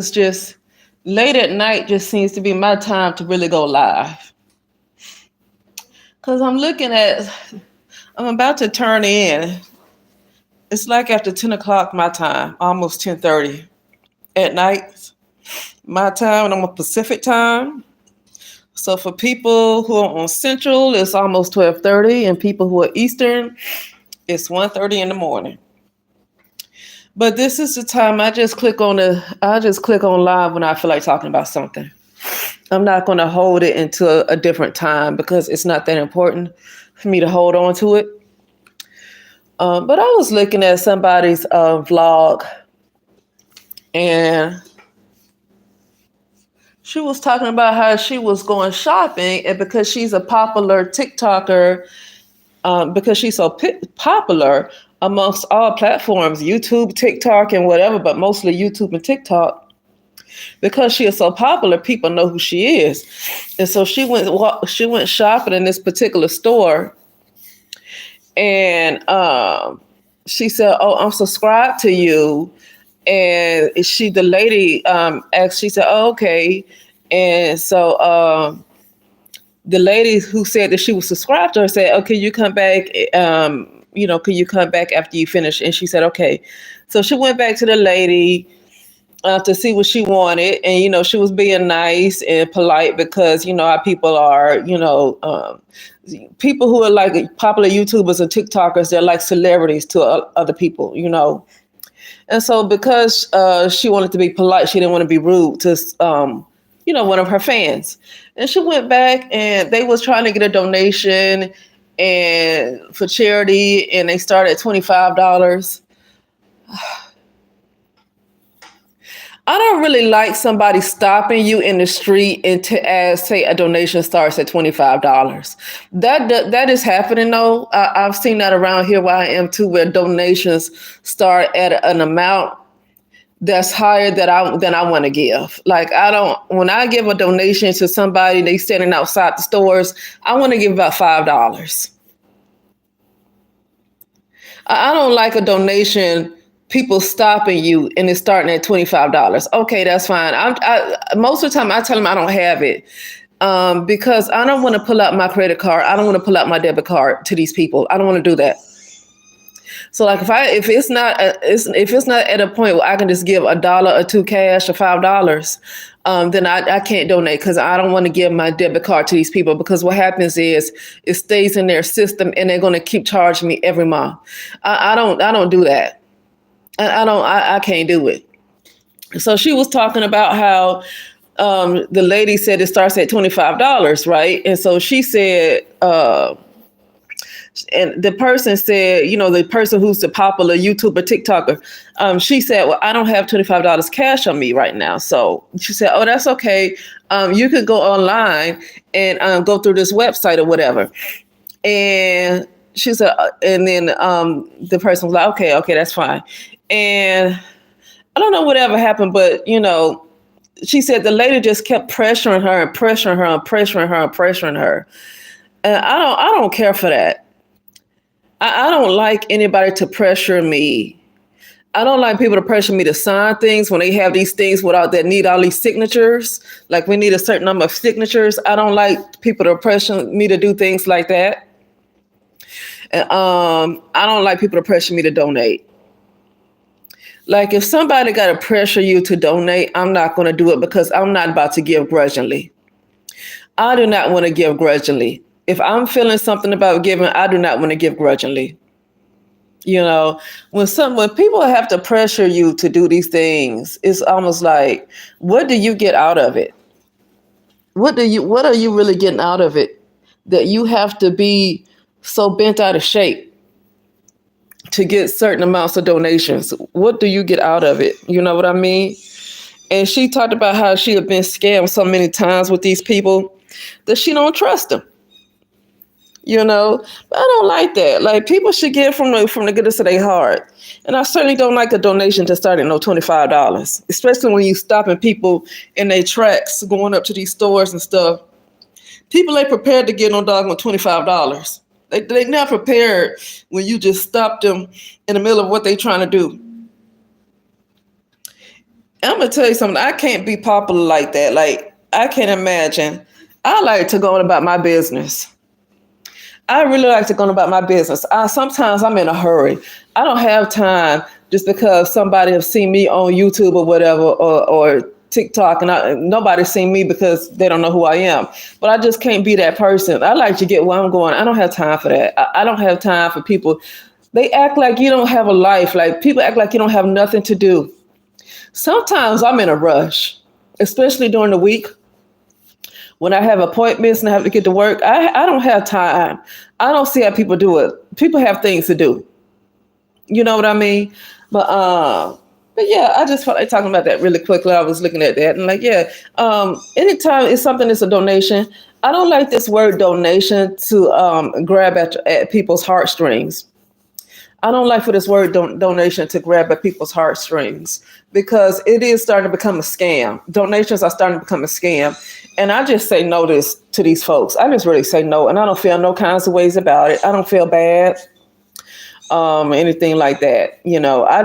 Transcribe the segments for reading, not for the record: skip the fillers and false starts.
it's just late at night just seems to be my time to really go live. Cause I'm about to turn in. It's like after 10 o'clock my time, almost 10:30 at night my time, and I'm on Pacific time. So for people who are on Central, it's almost 12:30, and people who are Eastern, it's 1:30 in the morning. But this is the time I just click on live when I feel like talking about something. I'm not going to hold it into a different time because it's not that important for me to hold on to it. But I was looking at somebody's vlog, and she was talking about how she was going shopping, and because she's a popular TikToker, because she's so popular amongst all platforms, YouTube, TikTok, and whatever, but mostly YouTube and TikTok. Because she is so popular, people know who she is, and so she went shopping in this particular store, and she said, "Oh, I'm subscribed to you." And the lady asked, she said, "Oh, okay." And so the lady who said that she was subscribed to her said, "Okay, you come back. Can you come back after you finish?" And she said, "Okay." So she went back to the lady to see what she wanted, and she was being nice and polite because how people are. People who are like popular YouTubers and TikTokers, they're like celebrities to other people. And so because she wanted to be polite, she didn't want to be rude to one of her fans. And she went back, and they was trying to get a donation and for charity, and they started at $25. I don't really like somebody stopping you in the street and to ask, say, a donation starts at $25. That is happening though. I've seen that around here where I am too, where donations start at an amount that's higher than I want to give. Like when I give a donation to somebody, they standing outside the stores, I want to give about $5. I don't like a donation, people stopping you and it's starting at $25. Okay, that's fine. Most of the time I tell them I don't have it because I don't want to pull out my credit card. I don't want to pull out my debit card to these people. I don't want to do that. So like if it's not at a point where I can just give $1 or $2 cash or $5, then I can't donate because I don't want to give my debit card to these people, because what happens is it stays in their system and they're going to keep charging me every month. I don't do that. I can't do it. So she was talking about how the lady said it starts at $25, right? And so she said. And the person said, the person who's the popular YouTuber, TikToker, she said, "Well, I don't have $25 cash on me right now." So she said, "Oh, that's okay. You could go online and go through this website or whatever." And she said, and then the person was like, okay, that's fine. And I don't know whatever happened, but she said the lady just kept pressuring her and pressuring her and pressuring her and pressuring her. And I don't care for that. I don't like anybody to pressure me. I don't like people to pressure me to sign things when they have these things that need all these signatures. Like we need a certain number of signatures. I don't like people to pressure me to do things like that. And I don't like people to pressure me to donate. Like if somebody got to pressure you to donate, I'm not going to do it because I'm not about to give grudgingly. I do not want to give grudgingly. If I'm feeling something about giving, I do not want to give grudgingly. When people have to pressure you to do these things, it's almost like, what do you get out of it? What are you really getting out of it that you have to be so bent out of shape to get certain amounts of donations? What do you get out of it? You know what I mean? And she talked about how she had been scammed so many times with these people that she don't trust them. But I don't like that. Like people should give from the goodness of their heart. And I certainly don't like a donation to start at no $25, especially when you stopping people in their tracks going up to these stores and stuff. People ain't prepared to get no dog with $25. They not prepared when you just stop them in the middle of what they trying to do. I'm gonna tell you something. I can't be popular like that. Like I can't imagine. I like to go on about my business. I really like to go on about my business. Sometimes I'm in a hurry. I don't have time just because somebody have seen me on YouTube or whatever or TikTok and nobody's seen me because they don't know who I am. But I just can't be that person. I like to get where I'm going. I don't have time for that. I don't have time for people. They act like you don't have a life. Like people act like you don't have nothing to do. Sometimes I'm in a rush, especially during the week when I have appointments and I have to get to work. I don't have time. I don't see how people do it. People have things to do. You know what I mean? But yeah, I just felt like talking about that really quickly. I was looking at that and like, yeah, anytime it's something that's a donation, I don't like this word donation to grab at people's heartstrings. I don't like for this word donation to grab at people's heartstrings because it is starting to become a scam. Donations are starting to become a scam. And I just say no to these folks. I just really say no. And I don't feel no kinds of ways about it. I don't feel bad, anything like that. You know, I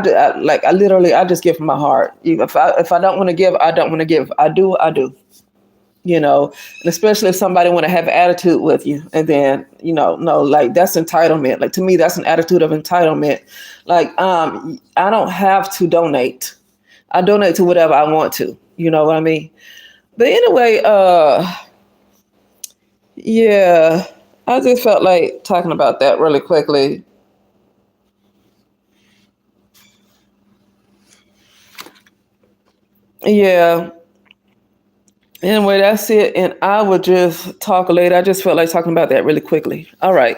literally, I just give from my heart. If I don't want to give, I don't want to give. I do. You know, and especially if somebody want to have attitude with you, and then no, like that's entitlement. Like to me, that's an attitude of entitlement. Like I don't have to donate. I donate to whatever I want to. You know what I mean? But anyway, yeah, I just felt like talking about that really quickly. Yeah. Anyway, that's it. And I will just talk later. I just felt like talking about that really quickly. All right.